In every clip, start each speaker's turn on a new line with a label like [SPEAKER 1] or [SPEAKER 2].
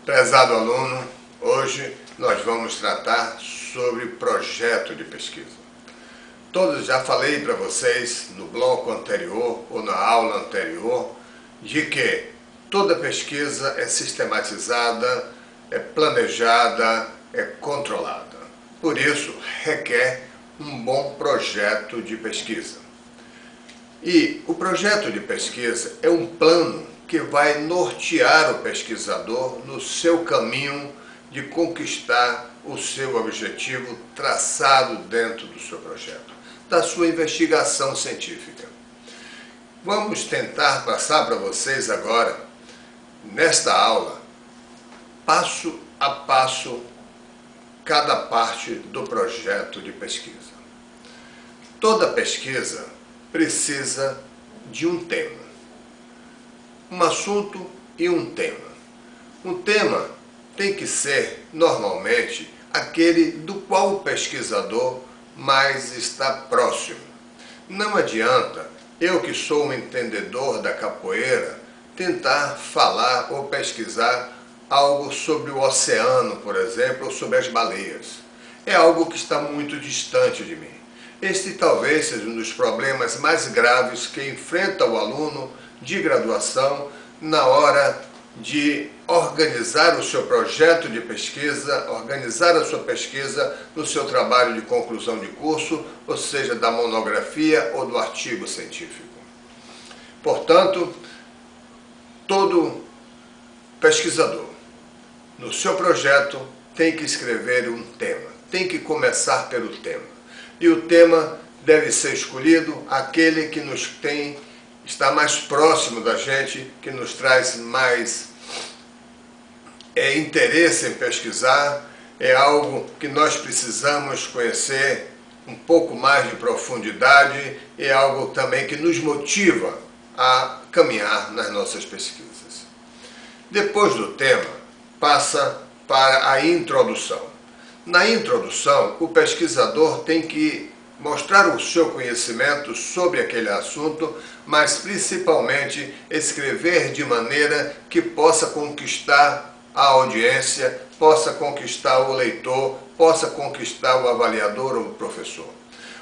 [SPEAKER 1] Prezado aluno, hoje nós vamos tratar sobre projeto de pesquisa. Todos já falei para vocês no bloco anterior ou na aula anterior de que toda pesquisa é sistematizada, é planejada, é controlada. Por isso, requer um bom projeto de pesquisa. E o projeto de pesquisa é um plano que vai nortear o pesquisador no seu caminho de conquistar o seu objetivo traçado dentro do seu projeto, da sua investigação científica. Vamos tentar passar para vocês agora, nesta aula, passo a passo, cada parte do projeto de pesquisa. Toda pesquisa precisa de um tema. Um assunto e um tema. Um tema tem que ser, normalmente, aquele do qual o pesquisador mais está próximo. Não adianta eu, que sou um entendedor da capoeira, tentar falar ou pesquisar algo sobre o oceano, por exemplo, ou sobre as baleias. É algo que está muito distante de mim. Este talvez seja um dos problemas mais graves que enfrenta o aluno de graduação na hora de organizar o seu projeto de pesquisa, organizar a sua pesquisa no seu trabalho de conclusão de curso, ou seja, da monografia ou do artigo científico. Portanto, todo pesquisador, no seu projeto, tem que escrever um tema, tem que começar pelo tema. E o tema deve ser escolhido aquele que está mais próximo da gente, que nos traz mais interesse em pesquisar, é algo que nós precisamos conhecer um pouco mais de profundidade, é algo também que nos motiva a caminhar nas nossas pesquisas. Depois do tema, passa para a introdução. Na introdução, o pesquisador tem que mostrar o seu conhecimento sobre aquele assunto, mas principalmente escrever de maneira que possa conquistar a audiência, possa conquistar o leitor, possa conquistar o avaliador ou o professor.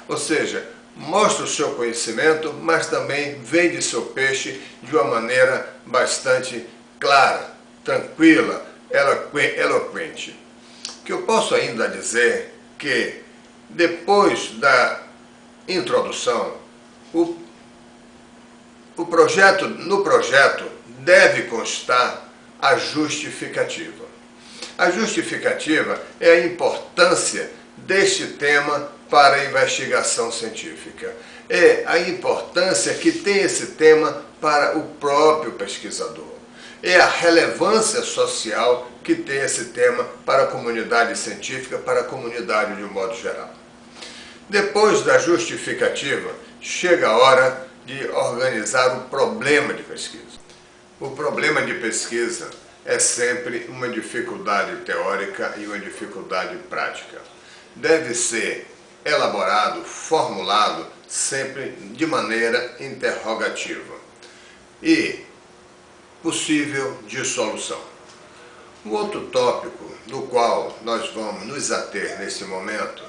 [SPEAKER 1] Ou seja, mostra o seu conhecimento, mas também vende seu peixe de uma maneira bastante clara, tranquila, eloquente. O que eu posso ainda dizer que depois da introdução, no projeto deve constar a justificativa. A justificativa é a importância deste tema para a investigação científica. É a importância que tem esse tema para o próprio pesquisador. É a relevância social que tem esse tema para a comunidade científica, para a comunidade de um modo geral. Depois da justificativa, chega a hora de organizar o problema de pesquisa. O problema de pesquisa é sempre uma dificuldade teórica e uma dificuldade prática. Deve ser elaborado, formulado, sempre de maneira interrogativa e possível de solução. O outro tópico do qual nós vamos nos ater nesse momento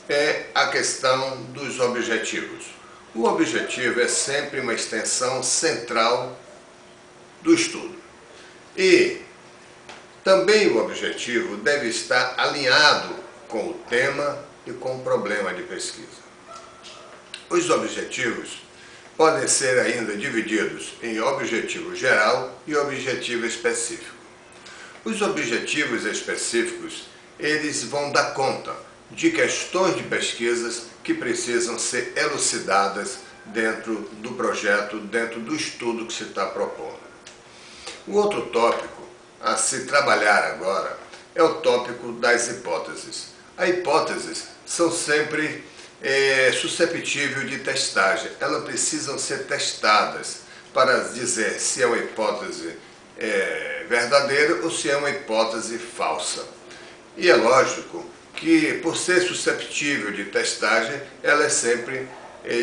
[SPEAKER 1] é a questão dos objetivos. O objetivo é sempre uma extensão central do estudo. E também o objetivo deve estar alinhado com o tema e com o problema de pesquisa. Os objetivos podem ser ainda divididos em objetivo geral e objetivo específico. Os objetivos específicos, eles vão dar conta de questões de pesquisas que precisam ser elucidadas dentro do projeto, dentro do estudo que se está propondo. O outro tópico a se trabalhar agora é o tópico das hipóteses. As hipóteses são sempre susceptíveis de testagem. Elas precisam ser testadas para dizer se é uma hipótese verdadeira ou se é uma hipótese falsa. E é lógico que, por ser susceptível de testagem, ela é sempre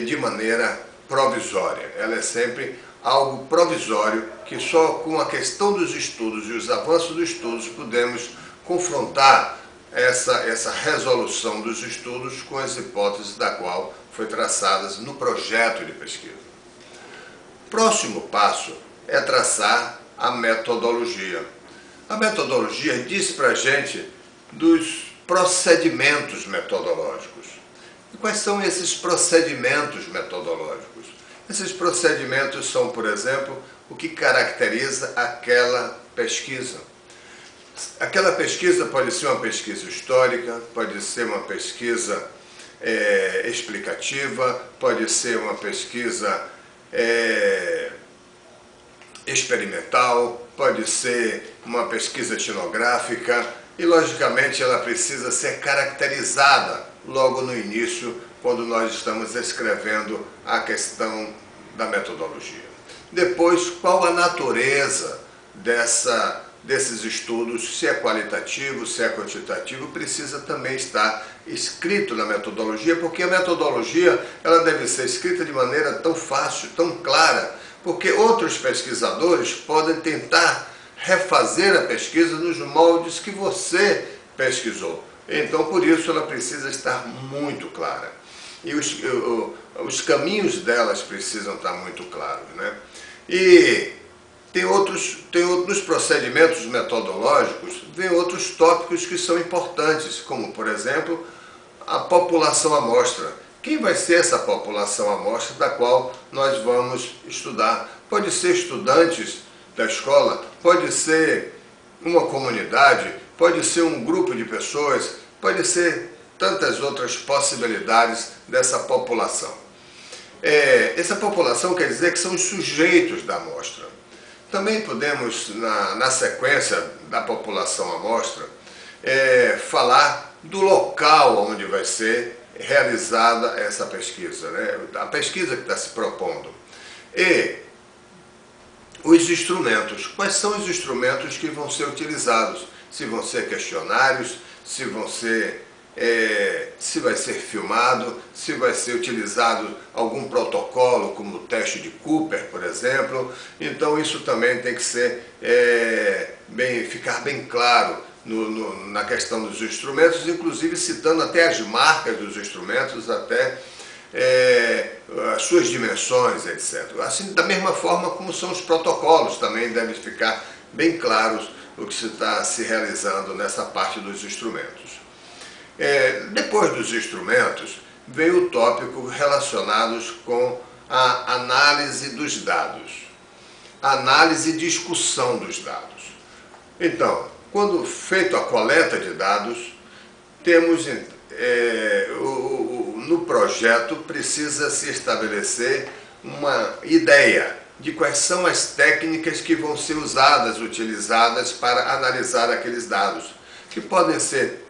[SPEAKER 1] de maneira provisória, ela é sempre algo provisório que só com a questão dos estudos e os avanços dos estudos podemos confrontar essa resolução dos estudos com as hipóteses da qual foi traçadas no projeto de pesquisa. Próximo passo é traçar a metodologia. A metodologia diz para a gente dos procedimentos metodológicos. E quais são esses procedimentos metodológicos? Esses procedimentos são, por exemplo, o que caracteriza aquela pesquisa. Aquela pesquisa pode ser uma pesquisa histórica, pode ser uma pesquisa explicativa, pode ser uma pesquisa experimental, pode ser uma pesquisa etnográfica e, logicamente, ela precisa ser caracterizada logo no início, quando nós estamos escrevendo a questão da metodologia. Depois, qual a natureza desses estudos, se é qualitativo, se é quantitativo, precisa também estar escrito na metodologia, porque a metodologia ela deve ser escrita de maneira tão fácil, tão clara, porque outros pesquisadores podem tentar refazer a pesquisa nos moldes que você pesquisou. Então, por isso, ela precisa estar muito clara. E os caminhos delas precisam estar muito claros, né? E nos procedimentos metodológicos, vem outros tópicos que são importantes, como, por exemplo, a população amostra. Quem vai ser essa população amostra da qual nós vamos estudar? Pode ser estudantes da escola, pode ser uma comunidade, pode ser um grupo de pessoas, pode ser tantas outras possibilidades dessa população. Essa população quer dizer que são os sujeitos da amostra. Também podemos, na sequência da população amostra, falar do local onde vai ser realizada essa pesquisa, né? A pesquisa que está se propondo. E os instrumentos. Quais são os instrumentos que vão ser utilizados? Se vão ser questionários, se vai ser filmado, se vai ser utilizado algum protocolo, como o teste de Cooper, por exemplo. Então isso também tem que ser, ficar bem claro na questão dos instrumentos, inclusive citando até as marcas dos instrumentos, até as suas dimensões, etc. Assim, da mesma forma como são os protocolos, também devem ficar bem claros o que se está se realizando nessa parte dos instrumentos. Depois dos instrumentos, vem o tópico relacionados com a análise dos dados, a análise e discussão dos dados. Então, quando feita a coleta de dados, temos no projeto precisa se estabelecer uma ideia de quais são as técnicas que vão ser utilizadas para analisar aqueles dados, que podem ser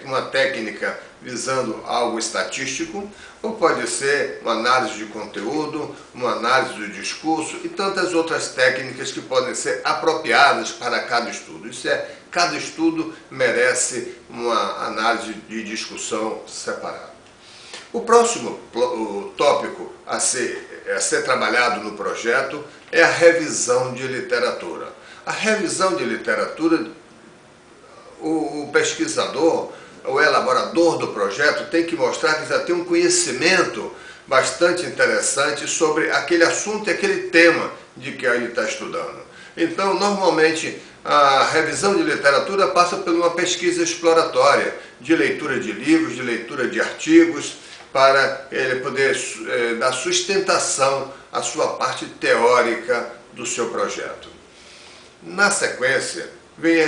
[SPEAKER 1] uma técnica visando algo estatístico, ou pode ser uma análise de conteúdo, uma análise do discurso e tantas outras técnicas que podem ser apropriadas para cada estudo. Cada estudo merece uma análise de discussão separada. O próximo tópico a ser trabalhado no projeto é a revisão de literatura. A revisão de literatura, o pesquisador, o elaborador do projeto tem que mostrar que já tem um conhecimento bastante interessante sobre aquele assunto e aquele tema de que ele está estudando. Então, normalmente, a revisão de literatura passa por uma pesquisa exploratória, de leitura de livros, de leitura de artigos, para ele poder dar sustentação à sua parte teórica do seu projeto. Na sequência, vem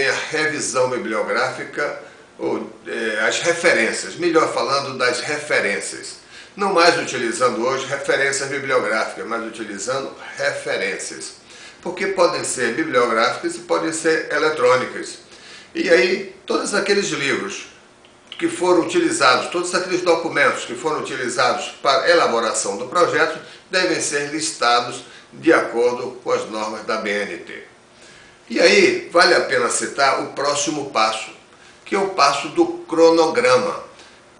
[SPEAKER 1] a revisão bibliográfica, ou as referências, melhor falando das referências. Não mais utilizando hoje referências bibliográficas, mas utilizando referências. Porque podem ser bibliográficas e podem ser eletrônicas. E aí, todos aqueles livros que foram utilizados, todos aqueles documentos que foram utilizados para a elaboração do projeto, devem ser listados de acordo com as normas da BNT. E aí, vale a pena citar o próximo passo, que é o passo do cronograma.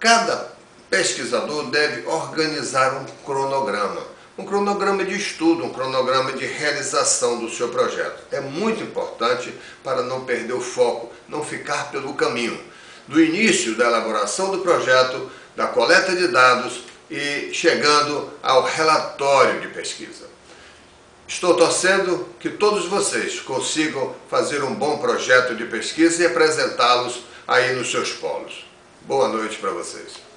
[SPEAKER 1] Cada pesquisador deve organizar um cronograma. um cronograma de estudo, um cronograma de realização do seu projeto. É muito importante para não perder o foco, não ficar pelo caminho. Do início da elaboração do projeto, da coleta de dados e chegando ao relatório de pesquisa. Estou torcendo que todos vocês consigam fazer um bom projeto de pesquisa e apresentá-los aí nos seus polos. Boa noite para vocês.